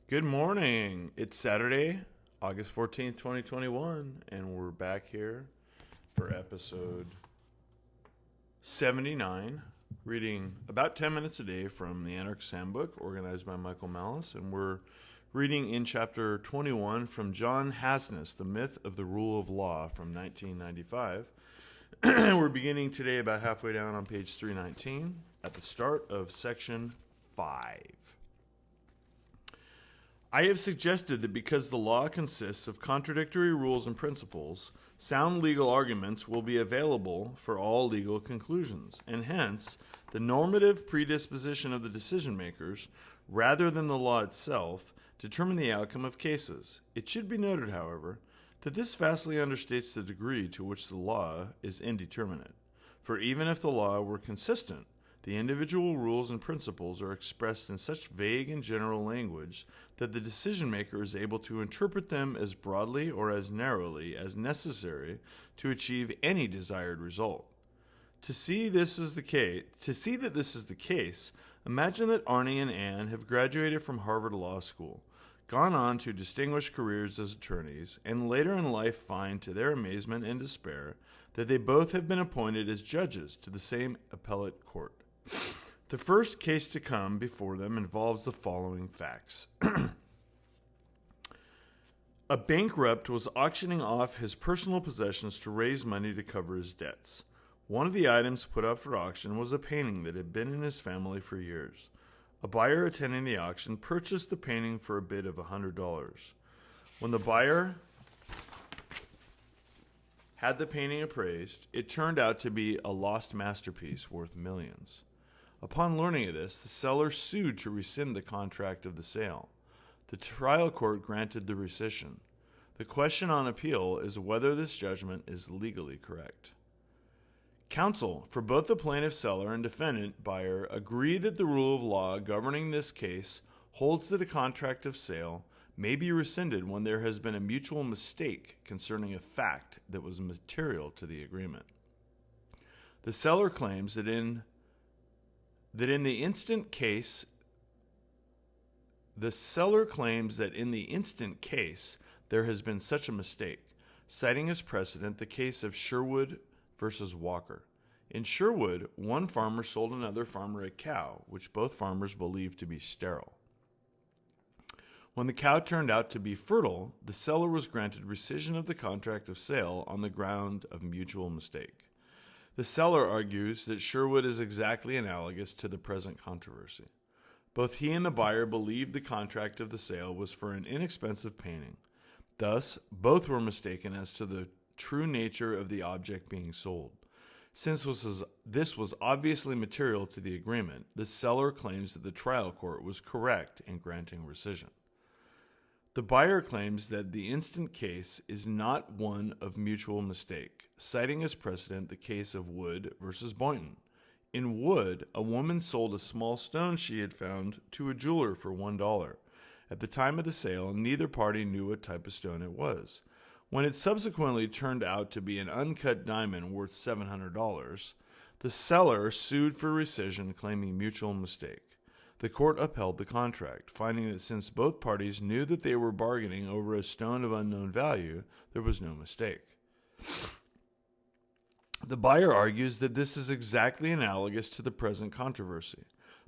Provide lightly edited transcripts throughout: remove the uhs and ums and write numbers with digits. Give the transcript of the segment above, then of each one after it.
Good morning. It's Saturday, August 14th, 2021, and we're back here for episode 79, reading about 10 minutes a day from the Anarchist Handbook, organized by Michael Malice, and we're reading in chapter 21 from John Hasnas, The Myth of the Rule of Law from 1995. We're beginning today about halfway down on page 319 at the start of section 5. I have suggested that because the law consists of contradictory rules and principles, sound legal arguments will be available for all legal conclusions, and hence the normative predisposition of the decision makers, rather than the law itself, determine the outcome of cases. It should be noted, however, that this vastly understates the degree to which the law is indeterminate. For even if the law were consistent, the individual rules and principles are expressed in such vague and general language that the decision maker is able to interpret them as broadly or as narrowly as necessary to achieve any desired result. To see that this is the case, imagine that Arnie and Anne have graduated from Harvard Law School, gone on to distinguished careers as attorneys, and later in life find, to their amazement and despair, that they both have been appointed as judges to the same appellate court. The first case to come before them involves the following facts. A bankrupt was auctioning off his personal possessions to raise money to cover his debts. One of the items put up for auction was a painting that had been in his family for years. A buyer attending the auction purchased the painting for a bid of $100. When the buyer had the painting appraised, it turned out to be a lost masterpiece worth millions. Upon learning of this, the seller sued to rescind the contract of the sale. The trial court granted the rescission. The question on appeal is whether this judgment is legally correct. Counsel for both the plaintiff seller and defendant buyer agree that the rule of law governing this case holds that a contract of sale may be rescinded when there has been a mutual mistake concerning a fact that was material to the agreement. The seller claims that in the instant case there has been such a mistake, citing as precedent the case of Sherwood versus Walker. In Sherwood, one farmer sold another farmer a cow, which both farmers believed to be sterile. When the cow turned out to be fertile, the seller was granted rescission of the contract of sale on the ground of mutual mistake. The seller argues that Sherwood is exactly analogous to the present controversy. Both he and the buyer believed the contract of the sale was for an inexpensive painting. Thus, both were mistaken as to the true nature of the object being sold. Since this was obviously material to the agreement, the seller claims that the trial court was correct in granting rescission. The buyer claims that the instant case is not one of mutual mistake, citing as precedent the case of Wood versus Boynton. In Wood, a woman sold a small stone she had found to a jeweler for $1. At the time of the sale, neither party knew what type of stone it was. When it subsequently turned out to be an uncut diamond worth $700, the seller sued for rescission, claiming mutual mistake. The court upheld the contract, finding that since both parties knew that they were bargaining over a stone of unknown value, there was no mistake. The buyer argues that this is exactly analogous to the present controversy.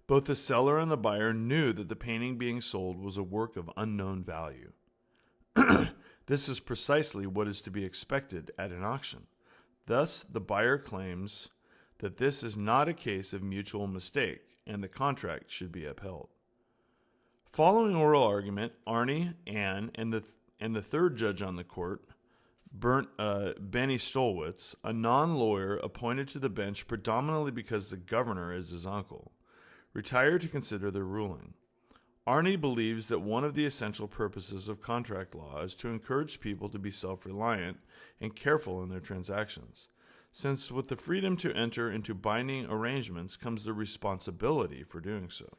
Both the seller and the buyer knew that the painting being sold was a work of unknown value. This is precisely what is to be expected at an auction. Thus, the buyer claims that this is not a case of mutual mistake, and the contract should be upheld. Following oral argument, Arnie, Anne, and the third judge on the court, Benny Stolwitz, a non-lawyer appointed to the bench predominantly because the governor is his uncle, retired to consider their ruling. Arnie believes that one of the essential purposes of contract law is to encourage people to be self-reliant and careful in their transactions, since with the freedom to enter into binding arrangements comes the responsibility for doing so.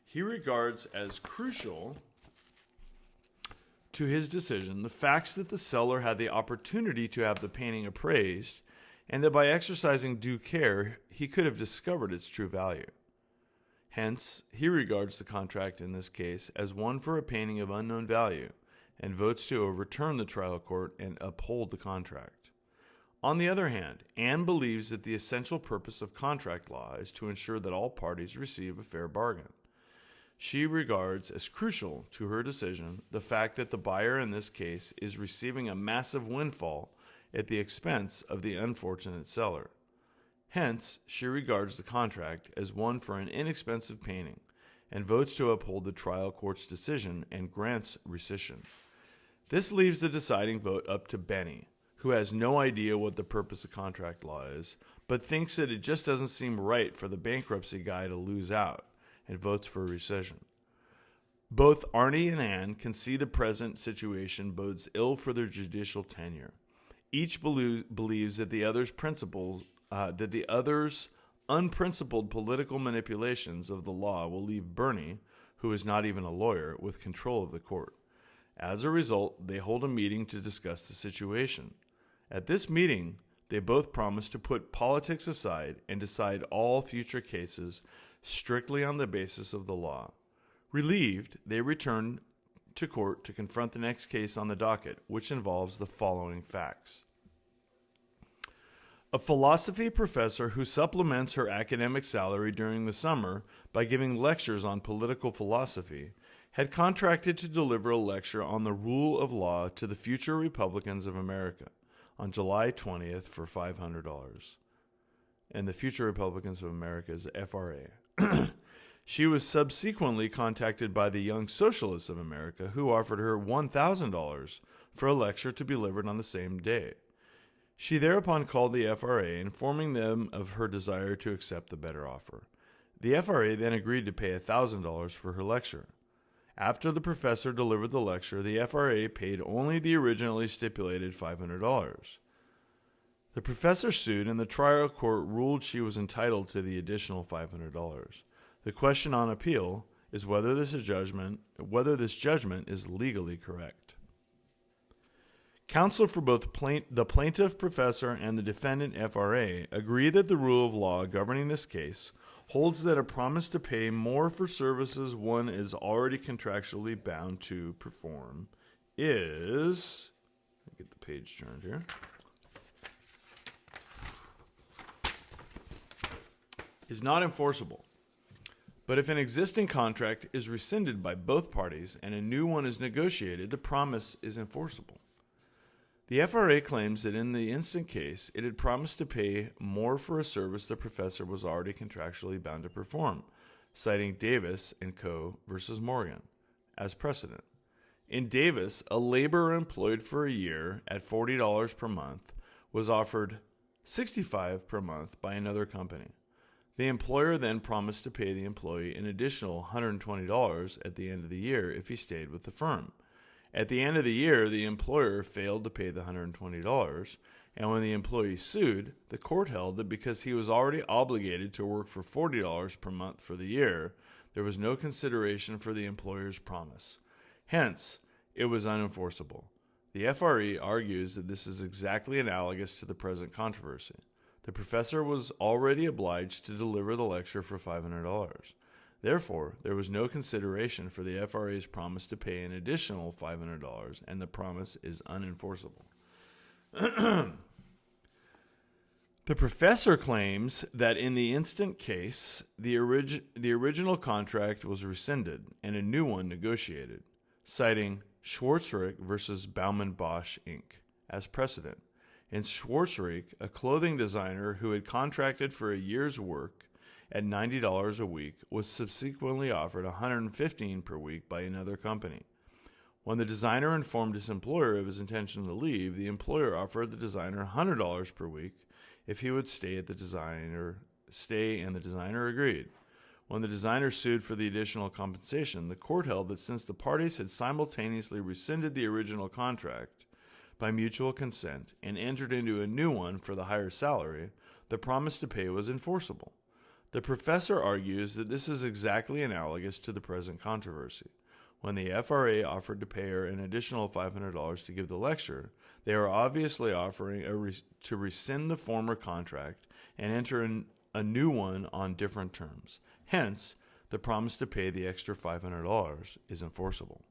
He regards as crucial to his decision the facts that the seller had the opportunity to have the painting appraised, and that by exercising due care, he could have discovered its true value. Hence, he regards the contract in this case as one for a painting of unknown value and votes to overturn the trial court and uphold the contract. On the other hand, Anne believes that the essential purpose of contract law is to ensure that all parties receive a fair bargain. She regards as crucial to her decision the fact that the buyer in this case is receiving a massive windfall at the expense of the unfortunate seller. Hence, she regards the contract as one for an inexpensive painting and votes to uphold the trial court's decision and grants rescission. This leaves the deciding vote up to Benny, who has no idea what the purpose of contract law is, but thinks that it just doesn't seem right for the bankruptcy guy to lose out, and votes for rescission. Both Arnie and Anne can see the present situation bodes ill for their judicial tenure. Each believes that the other's unprincipled political manipulations of the law will leave Bernie, who is not even a lawyer, with control of the court. As a result, they hold a meeting to discuss the situation. At this meeting, they both promise to put politics aside and decide all future cases strictly on the basis of the law. Relieved, they return to court to confront the next case on the docket, which involves the following facts. A philosophy professor who supplements her academic salary during the summer by giving lectures on political philosophy had contracted to deliver a lecture on the rule of law to the future Republicans of America on July 20th for $500. And the Future Republicans of America is FRA. She was subsequently contacted by the Young Socialists of America, who offered her $1,000 for a lecture to be delivered on the same day. She thereupon called the FRA, informing them of her desire to accept the better offer. The FRA then agreed to pay $1,000 for her lecture. After the professor delivered the lecture, the FRA paid only the originally stipulated $500. The professor sued, and the trial court ruled she was entitled to the additional $500. The question on appeal is whether this judgment is legally correct. Counsel for both the plaintiff professor and the defendant FRA agree that the rule of law governing this case holds that a promise to pay more for services one is already contractually bound to perform is... Let me get the page turned here. Is not enforceable. But if an existing contract is rescinded by both parties and a new one is negotiated, the promise is enforceable. The FRA claims that in the instant case, it had promised to pay more for a service the professor was already contractually bound to perform, citing Davis and Co. versus Morgan as precedent. In Davis, a laborer employed for a year at $40 per month was offered $65 per month by another company. The employer then promised to pay the employee an additional $120 at the end of the year if he stayed with the firm. At the end of the year, the employer failed to pay the $120, and when the employee sued, the court held that because he was already obligated to work for $40 per month for the year, there was no consideration for the employer's promise. Hence, it was unenforceable. The FRE argues that this is exactly analogous to the present controversy. The professor was already obliged to deliver the lecture for $500. Therefore, there was no consideration for the FRA's promise to pay an additional $500, and the promise is unenforceable. The professor claims that in the instant case, the original contract was rescinded and a new one negotiated, citing Schwarzrick versus Baumann Bosch, Inc. as precedent. In Schwarzrick, a clothing designer who had contracted for a year's work at $90 a week was subsequently offered $115 per week by another company. When the designer informed his employer of his intention to leave, the employer offered the designer $100 per week if he would stay, and the designer agreed. When the designer sued for the additional compensation, the court held that since the parties had simultaneously rescinded the original contract by mutual consent and entered into a new one for the higher salary, the promise to pay was enforceable. The professor argues that this is exactly analogous to the present controversy. When the FRA offered to pay her an additional $500 to give the lecture, they are obviously offering to rescind the former contract and enter a new one on different terms. Hence, the promise to pay the extra $500 is enforceable.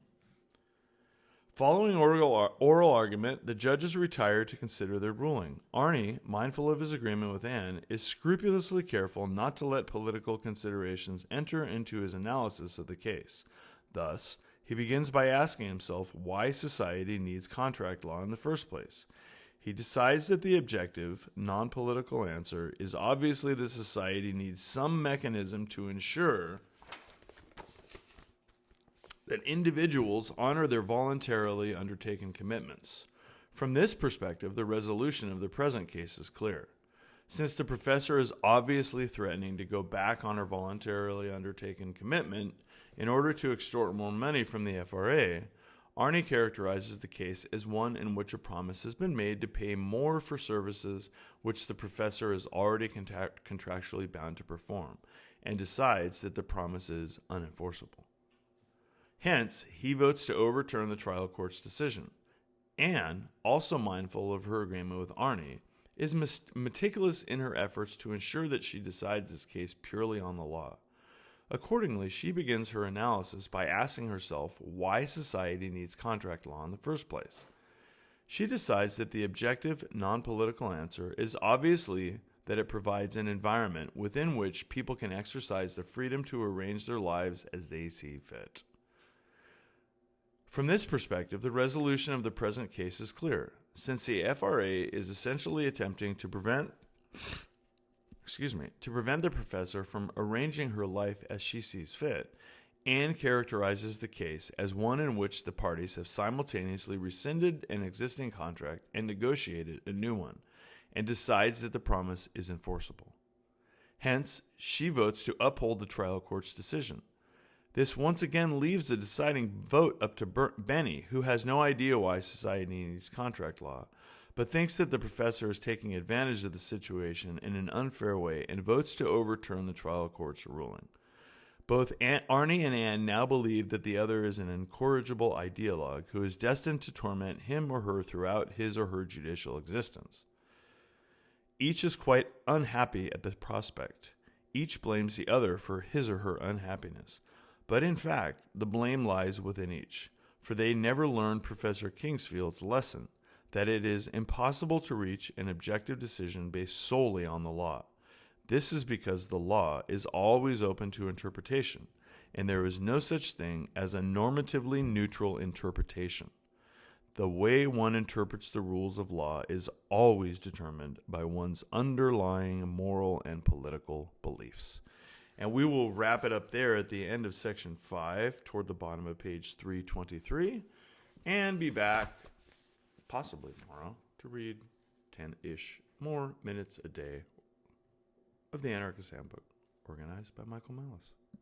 Following oral argument, the judges retire to consider their ruling. Arnie, mindful of his agreement with Anne, is scrupulously careful not to let political considerations enter into his analysis of the case. Thus, he begins by asking himself why society needs contract law in the first place. He decides that the objective, non-political answer is obviously that society needs some mechanism to ensure that individuals honor their voluntarily undertaken commitments. From this perspective, the resolution of the present case is clear. Since the professor is obviously threatening to go back on her voluntarily undertaken commitment in order to extort more money from the FRA, Arnie characterizes the case as one in which a promise has been made to pay more for services which the professor is already contractually bound to perform, and decides that the promise is unenforceable. Hence, he votes to overturn the trial court's decision. Anne, also mindful of her agreement with Arnie, is meticulous in her efforts to ensure that she decides this case purely on the law. Accordingly, she begins her analysis by asking herself why society needs contract law in the first place. She decides that the objective, non-political answer is obviously that it provides an environment within which people can exercise the freedom to arrange their lives as they see fit. From this perspective, the resolution of the present case is clear. Since the FRA is essentially attempting to prevent the professor from arranging her life as she sees fit, Anne characterizes the case as one in which the parties have simultaneously rescinded an existing contract and negotiated a new one, and decides that the promise is enforceable. Hence, she votes to uphold the trial court's decision. This once again leaves the deciding vote up to Benny, who has no idea why society needs contract law, but thinks that the professor is taking advantage of the situation in an unfair way and votes to overturn the trial court's ruling. Both Arnie and Anne now believe that the other is an incorrigible ideologue who is destined to torment him or her throughout his or her judicial existence. Each is quite unhappy at the prospect. Each blames the other for his or her unhappiness. But in fact, the blame lies within each, for they never learned Professor Kingsfield's lesson that it is impossible to reach an objective decision based solely on the law. This is because the law is always open to interpretation, and there is no such thing as a normatively neutral interpretation. The way one interprets the rules of law is always determined by one's underlying moral and political beliefs. And we will wrap it up there at the end of section 5, toward the bottom of page 323, and be back possibly tomorrow to read 10-ish more minutes a day of the Anarchist Handbook, organized by Michael Malice.